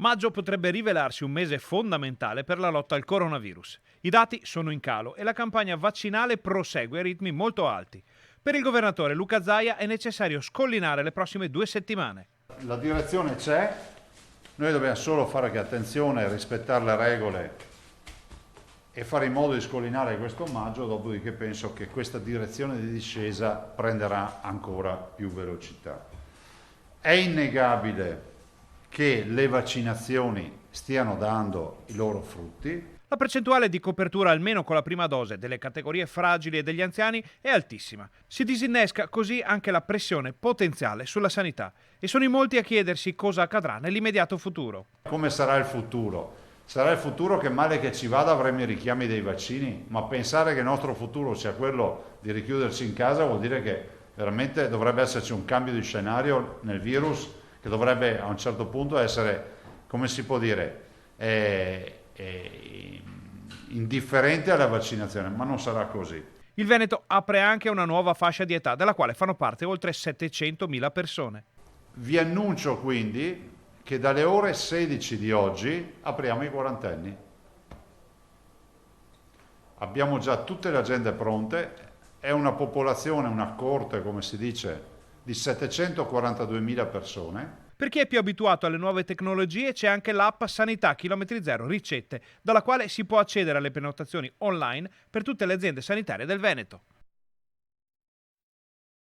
Maggio potrebbe rivelarsi un mese fondamentale per la lotta al coronavirus. I dati sono in calo e la campagna vaccinale prosegue a ritmi molto alti. Per il governatore Luca Zaia è necessario scollinare le prossime 2 settimane. La direzione c'è, noi dobbiamo solo fare che attenzione, rispettare le regole e fare in modo di scollinare questo maggio, dopodiché penso che questa direzione di discesa prenderà ancora più velocità. È innegabile che le vaccinazioni stiano dando i loro frutti. La percentuale di copertura almeno con la prima dose delle categorie fragili e degli anziani è altissima. Si disinnesca così anche la pressione potenziale sulla sanità e sono in molti a chiedersi cosa accadrà nell'immediato futuro. Come sarà il futuro? Sarà il futuro che male che ci vada avremo i richiami dei vaccini, ma pensare che il nostro futuro sia quello di richiudersi in casa vuol dire che veramente dovrebbe esserci un cambio di scenario nel virus che dovrebbe a un certo punto essere, come si può dire, indifferente alla vaccinazione, ma non sarà così. Il Veneto apre anche una nuova fascia di età della quale fanno parte oltre 700.000 persone. Vi annuncio quindi che dalle ore 16 di oggi apriamo i quarantenni. Abbiamo già tutte le agende pronte, è una popolazione, una corte, come si dice, di 742.000 persone. Per chi è più abituato alle nuove tecnologie c'è anche l'app Sanità Chilometri Zero Ricette, dalla quale si può accedere alle prenotazioni online per tutte le aziende sanitarie del Veneto.